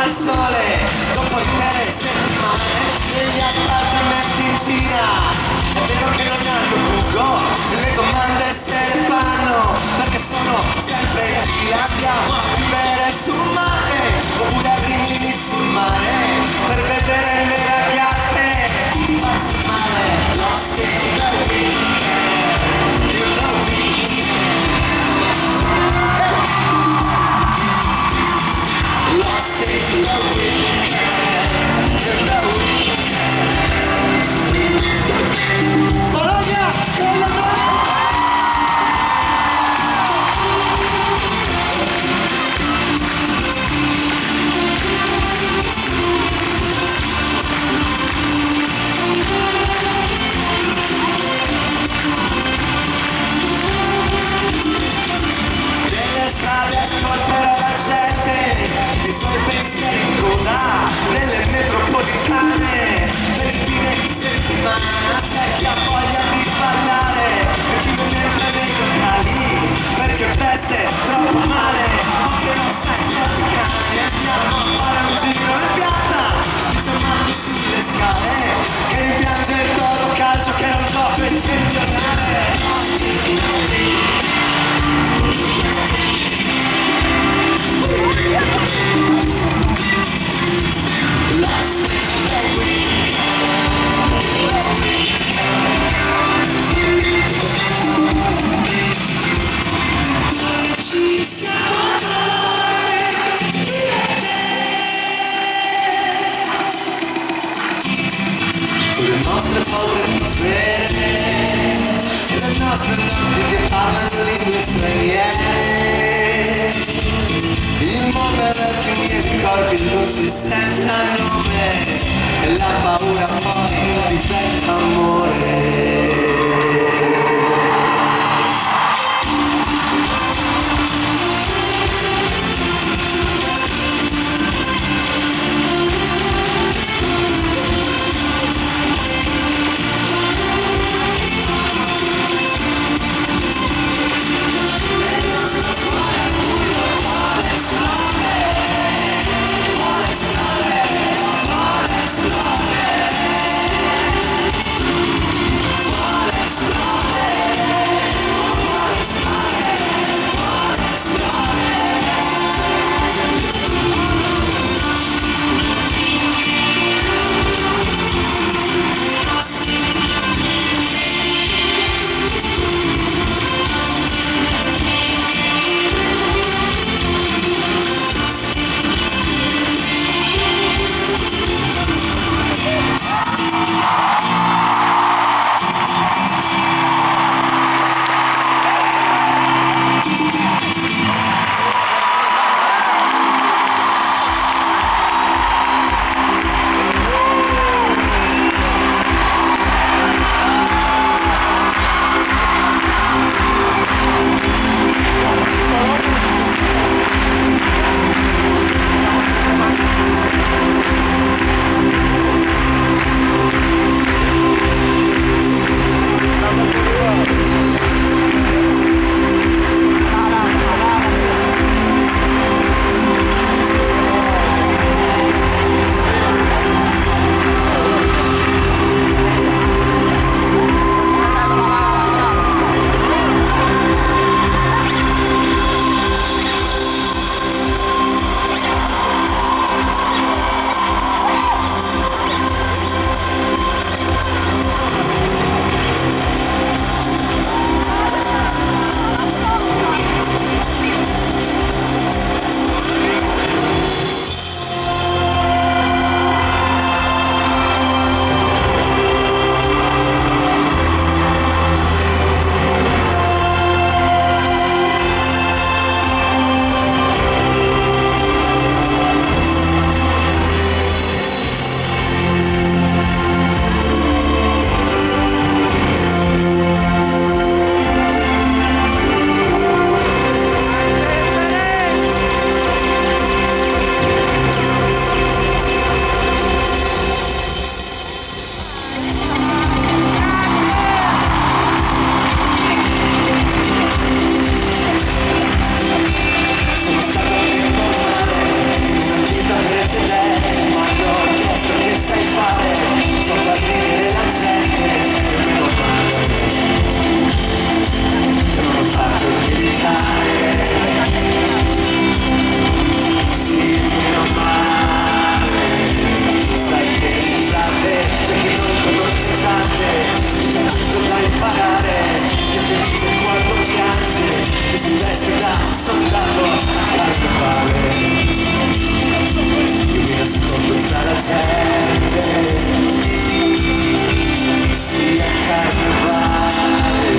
al sole dopo intere settimane negli appartamenti in Cina. È vero che non hanno Google, le domande se le fanno perché sono sempre in fila. Andiamo a vivere su Marte oppure a Rimini sul mare per vedere le ragazze farsi male. Lost in the weekend, you know we lost in the weekend, you know we Bologna, con la nelle strade ascolterò la gente, i suoi pensieri in coda, nelle metropolitane, per il fine di settimana, c'è chi ha voglia di ballare, e chi non entra nei locali, perché veste troppo male, o che non sai tropicare, andiamo a fare un giro in piazza, insomma sulle scale, che rimpiange il toto calcio che non gioco eccezionale. Le nostre poche vere, le nostre notti che parlano lingue straniere, il mondo è vecchio, i miei corpi luci senza nome, e la paura poi diventa amore. imparare, che è felice quando piange, che si veste da soldato a carnevale. Io mi nascondo tra la gente, sì a carnevale,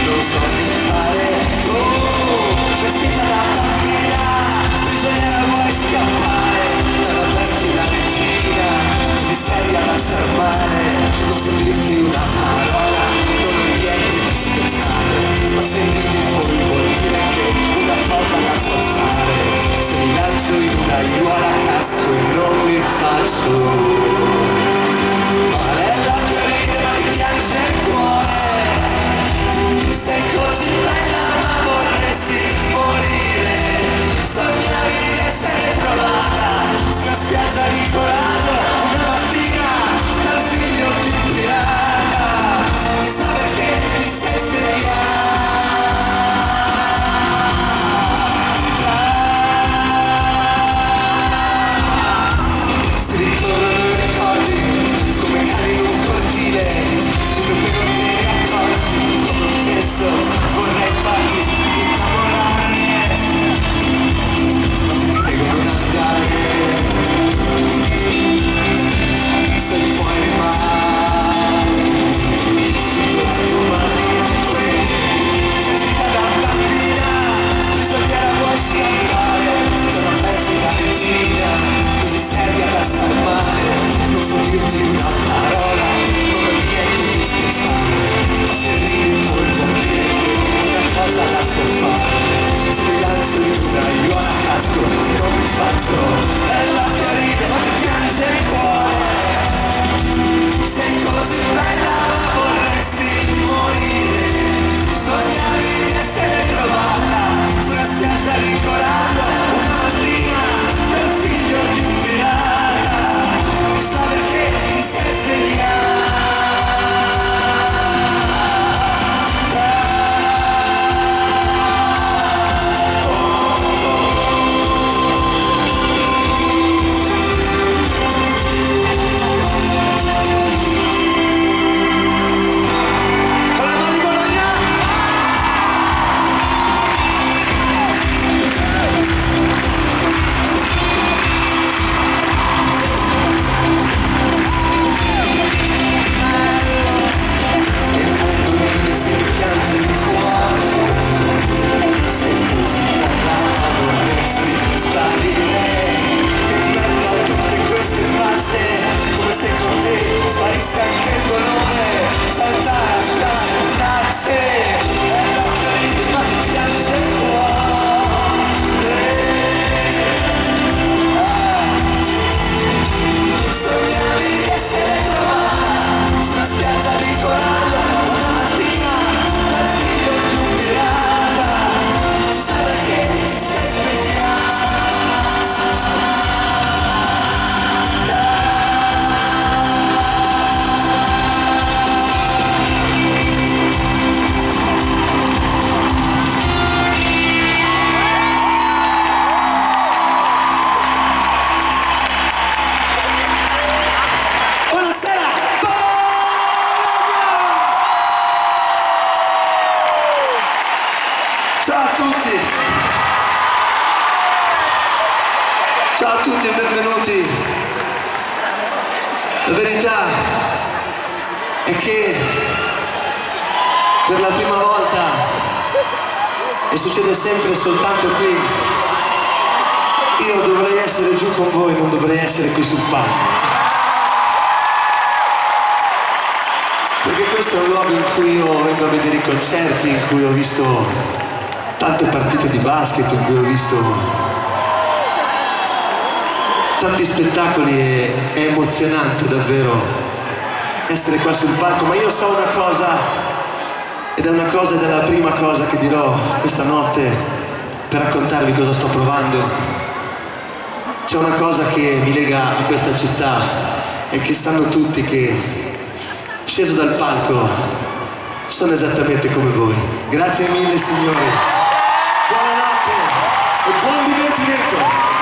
non so che fare. Oh, vestita da bambina, prigioniera vuoi scappare, dalla perdi la regina, così seria da star male, non so dirti una parola, non ho niente di speciale, ma se mi vuoi vuol dire che una cosa la so fare, se mi lancio in una aiuola casco e non mi faccio male. La ferita mi piange il cuore, sei così bella ma vorresti morire, sognavi di essere trovata su una spiaggia di corallo una mattina dal figlio di un pirata, chissà perché ti sei svegliata. Si ricorrono i ricordi come cani in un cortile, tu nemmeno te ne accorgi, come un pezzo vorrei farti innamorare, ma ti prego non andare, se puoi rimani fino a domani. Vestita da bambina, prigioniera vuoi scappare, sono persi da regina, così seria da star male, non so dirti una parola, non ho niente di speciale, ma se ridi poi vuol dire che una cosa la so fare, se mi lancio in una aiuola casco non mi faccio, è la che ride ma ti piange il cuore, sei così bella ma vorresti morire, sognavi di essere trovata su una spiaggia di corallo una mattina dal figlio di un pirata, chissà perché ti sei svegliata. Con le mani Bologna! Il mondo mi si piange il cuore, sei così bella ma vorresti sparire, in mezzo a tutte queste facce, come se con te sparisse anche il dolore, saltare strane tracce, è la ferita ma ti piange il cuore, sognavi di essere trovata su una spiaggia di corallo una mattina dal figlio di un pirata, chissà perché ti sei svegliata. Buonasera, Bologna! Ciao a tutti! Ciao a tutti e benvenuti. La verità è che per la prima volta, e succede sempre soltanto qui, io dovrei essere giù con voi, non dovrei essere qui sul palco. Perché questo è un luogo in cui io vengo a vedere i concerti, in cui ho visto tante partite di basket, in cui ho visto tanti spettacoli e è emozionante davvero essere qua sul palco, ma io so una cosa, ed è la prima cosa che dirò questa notte per raccontarvi cosa sto provando. C'è una cosa che mi lega a questa città e che sanno tutti che sceso dal palco sono esattamente come voi. Grazie mille signori, buonanotte e buon divertimento.